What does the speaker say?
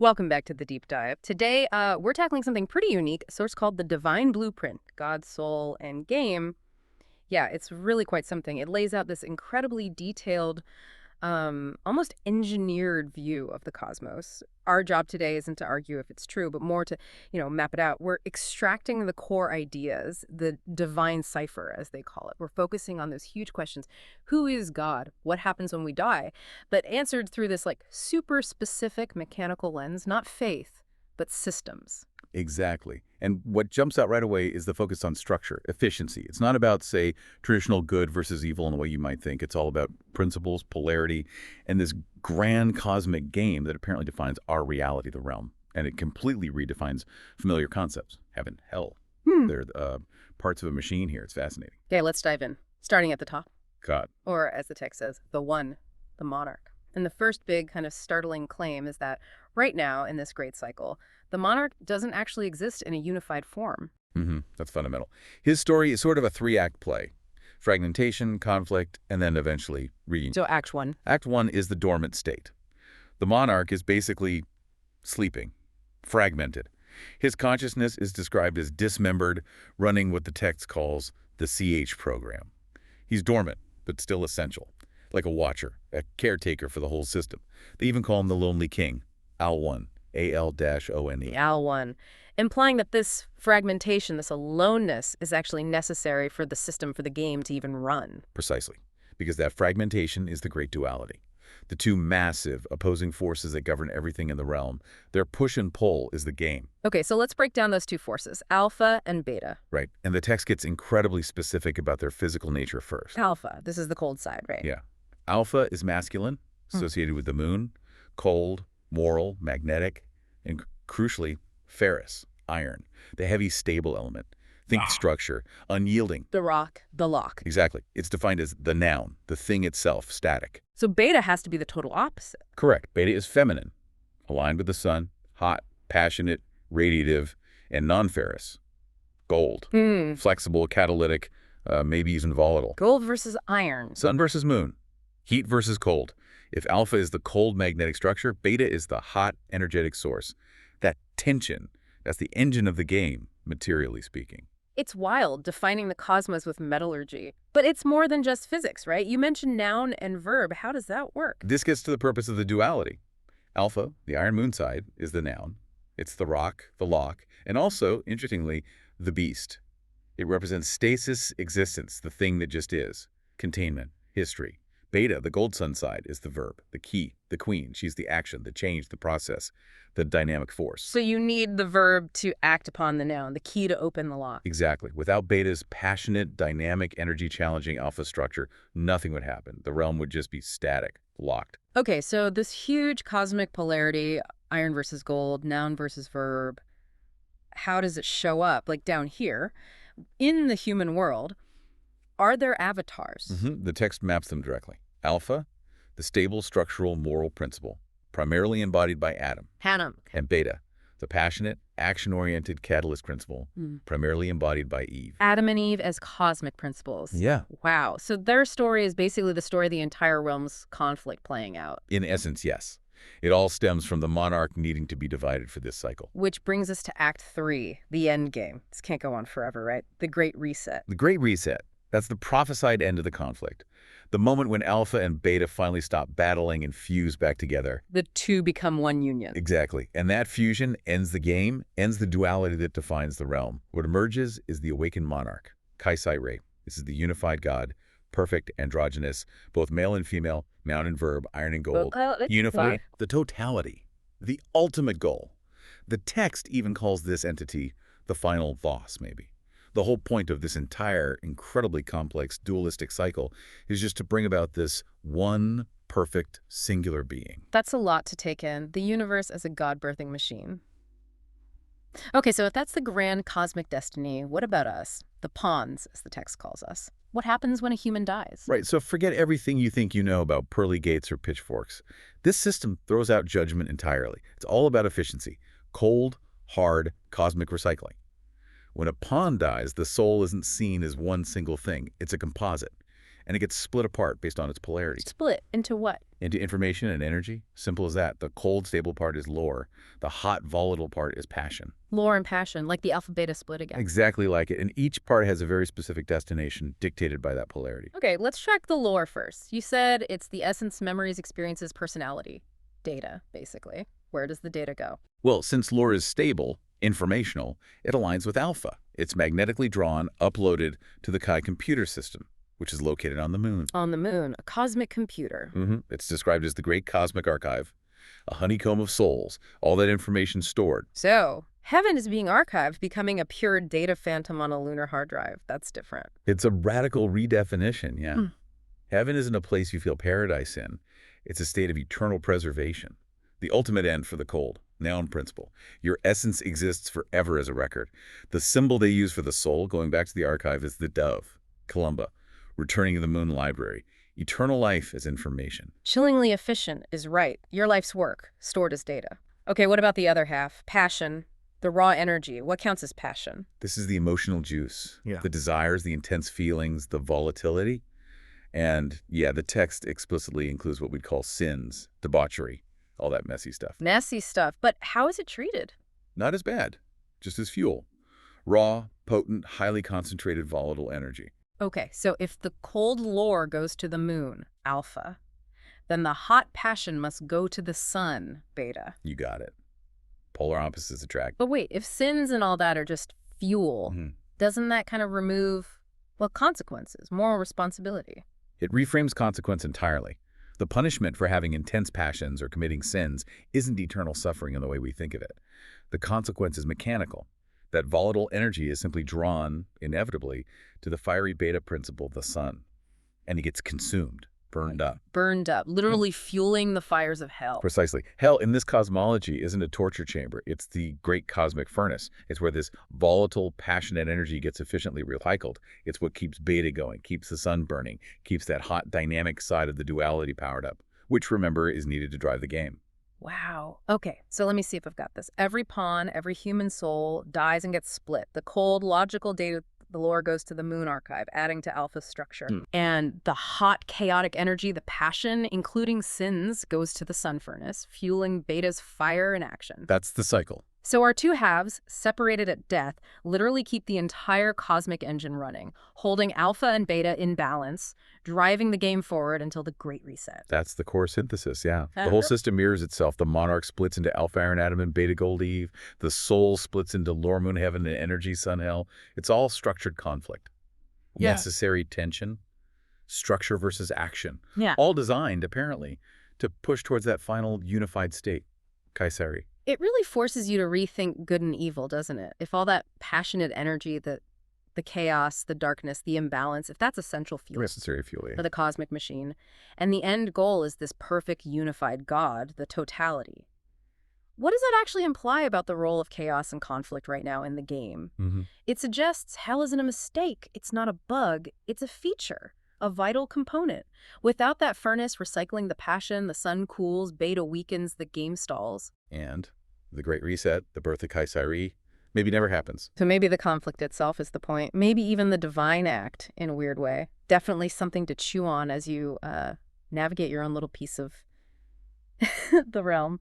Welcome back to the deep dive. Today, we're tackling something pretty unique, a source called the Divine Blueprint, God's Soul and Game. Yeah, it's really quite something. It lays out this incredibly detailed, almost engineered view of the cosmos. Our job today isn't to argue if it's true, but more to, map it out. We're extracting the core ideas, the divine cipher, as they call it. We're focusing on those huge questions. Who is God? What happens when we die? But answered through this like super specific mechanical lens, not faith, but systems. Exactly. And what jumps out right away is the focus on structure, efficiency. It's not about, say, traditional good versus evil in the way you might think. It's all about principles, polarity, and this grand cosmic game that apparently defines our reality, the realm. And it completely redefines familiar concepts. Heaven, hell. They're parts of a machine here. It's fascinating. Okay, let's dive in. Starting at the top. God. Or, as the text says, the one, the monarch. And the first big kind of startling claim is that right now in this great cycle, the monarch doesn't actually exist in a unified form. That's fundamental. His story is sort of a three-act play. Fragmentation, conflict, and then eventually reunion. So Act 1. Act 1 is the dormant state. The monarch is basically sleeping, fragmented. His consciousness is described as dismembered, running what the text calls the CH program. He's dormant, but still essential, like a watcher, a caretaker for the whole system. They even call him the Lonely King, Al-1, A-L-O-N-E. Al-1, implying that this fragmentation, this aloneness, is actually necessary for the system, for the game to even run. Precisely, because that fragmentation is the great duality. The two massive opposing forces that govern everything in the realm, their push and pull is the game. Okay, so let's break down those two forces, alpha and beta. Right, and the text gets incredibly specific about their physical nature first. Alpha, this is the cold side, right? Yeah. Alpha is masculine, associated with the moon, cold, moral, magnetic, and crucially, ferrous, iron, the heavy, stable element. Think structure, unyielding. The rock, the lock. Exactly. It's defined as the noun, the thing itself, static. So beta has to be the total opposite. Correct. Beta is feminine, aligned with the sun, hot, passionate, radiative, and non-ferrous. Gold, flexible, catalytic, maybe even volatile. Gold versus iron. Sun versus moon, heat versus cold. If alpha is the cold magnetic structure, beta is the hot energetic source. That tension, that's the engine of the game, materially speaking. It's wild, defining the cosmos with metallurgy. But it's more than just physics, right? You mentioned noun and verb. How does that work? This gets to the purpose of the duality. Alpha, the iron moon side, is the noun. It's the rock, the lock, and also, interestingly, the beast. It represents stasis, existence, the thing that just is, containment, history. Beta, the gold sun side, is the verb, the key, the queen. She's the action, the change, the process, the dynamic force. So you need the verb to act upon the noun, the key to open the lock. Exactly. Without Beta's passionate, dynamic, energy-challenging alpha structure, nothing would happen. The realm would just be static, locked. Okay, so this huge cosmic polarity, iron versus gold, noun versus verb, how does it show up? Like down here, in the human world, are there avatars? The text maps them directly. Alpha, the stable, structural, moral principle, primarily embodied by Adam. Hannah. And Beta, the passionate, action-oriented catalyst principle, primarily embodied by Eve. Adam and Eve as cosmic principles. Yeah. Wow. So their story is basically the story of the entire realm's conflict playing out. In essence, yes. It all stems from the monarch needing to be divided for this cycle. Which brings us to Act 3, the end game. This can't go on forever, right? The Great Reset. The Great Reset. That's the prophesied end of the conflict. The moment when Alpha and Beta finally stop battling and fuse back together. The two become one union. Exactly. And that fusion ends the game, ends the duality that defines the realm. What emerges is the awakened monarch, Kaisai Rei. This is the unified God, perfect, androgynous, both male and female, noun and verb, iron and gold, unified. The totality, the ultimate goal. The text even calls this entity the final boss, maybe. The whole point of this entire incredibly complex dualistic cycle is just to bring about this one perfect singular being. That's a lot to take in. The universe as a God-birthing machine. Okay, so if that's the grand cosmic destiny, what about us? The pawns, as the text calls us. What happens when a human dies? Right, so forget everything you think you know about pearly gates or pitchforks. This system throws out judgment entirely. It's all about efficiency. Cold, hard, cosmic recycling. When a pawn dies, the soul isn't seen as one single thing. It's a composite. and it gets split apart based on its polarity. Split into what? Into information and energy. Simple as that. The cold, stable part is lore. The hot, volatile part is passion. Lore and passion, like the alpha-beta split again. Exactly like it. And each part has a very specific destination dictated by that polarity. Okay, let's track the lore first. You said it's the essence, memories, experiences, personality. Data, basically. Where does the data go? Well, since lore is stable, informational, it aligns with alpha. It's magnetically drawn, uploaded to the Kai computer system, which is located on the moon. On the moon, a cosmic computer. It's described as the Great Cosmic Archive, a honeycomb of souls, all that information stored. So, heaven is being archived, becoming a pure data phantom on a lunar hard drive. That's different. It's a radical redefinition, yeah. Heaven isn't a place you feel paradise in. It's a state of eternal preservation. The ultimate end for the cold. Noun principle. Your essence exists forever as a record. The symbol they use for the soul, going back to the archive, is the dove, Columba, returning to the moon library. Eternal life as information. Chillingly efficient is right. Your life's work, stored as data. Okay, what about the other half? Passion, the raw energy. What counts as passion? This is the emotional juice. Yeah. The desires, the intense feelings, the volatility. And yeah, the text explicitly includes what we'd call sins, debauchery, all that messy stuff. Messy stuff, but how is it treated? Not as bad, just as fuel. Raw, potent, highly concentrated volatile energy. Okay, so if the cold lore goes to the moon, alpha, then the hot passion must go to the sun, beta. You got it. Polar opposites attract. But wait, if sins and all that are just fuel, doesn't that kind of remove, well, consequences, moral responsibility? It reframes consequence entirely. The punishment for having intense passions or committing sins isn't eternal suffering in the way we think of it. The consequence is mechanical. That volatile energy is simply drawn, inevitably, to the fiery beta principle of the sun. And it gets consumed, burned up. Burned up, literally fueling the fires of hell. Precisely. Hell, in this cosmology, isn't a torture chamber. It's the great cosmic furnace. It's where this volatile, passionate energy gets efficiently recycled. It's what keeps beta going, keeps the sun burning, keeps that hot, dynamic side of the duality powered up, which, remember, is needed to drive the game. Wow. Okay, so let me see if I've got this. Every pawn, every human soul dies and gets split. The cold, logical data, the lore goes to the moon archive, adding to alpha's structure. And the hot, chaotic energy, the passion, including sins, goes to the sun furnace, fueling beta's fire and action. That's the cycle. So our two halves, separated at death, literally keep the entire cosmic engine running, holding alpha and beta in balance, driving the game forward until the Great Reset. That's the core synthesis, yeah. The whole system mirrors itself. The Monarch splits into Alpha Iron Atom and Beta Gold Eve. The soul splits into Lore Moon Heaven and Energy Sun Hell. It's all structured conflict. Yeah. Necessary tension, structure versus action. Yeah. All designed, apparently, to push towards that final unified state, Kaisari. It really forces you to rethink good and evil, doesn't it? If all that passionate energy, the chaos, the darkness, the imbalance, if that's essential fuel Necessary fuel, for the cosmic machine, and the end goal is this perfect unified God, the totality, what does that actually imply about the role of chaos and conflict right now in the game? It suggests hell isn't a mistake. It's not a bug. It's a feature, a vital component. Without that furnace recycling the passion, the sun cools, beta weakens, the game stalls. And the Great Reset, the birth of Kaisari, maybe never happens. So maybe the conflict itself is the point. Maybe even the divine act in a weird way. Definitely something to chew on as you navigate your own little piece of the realm.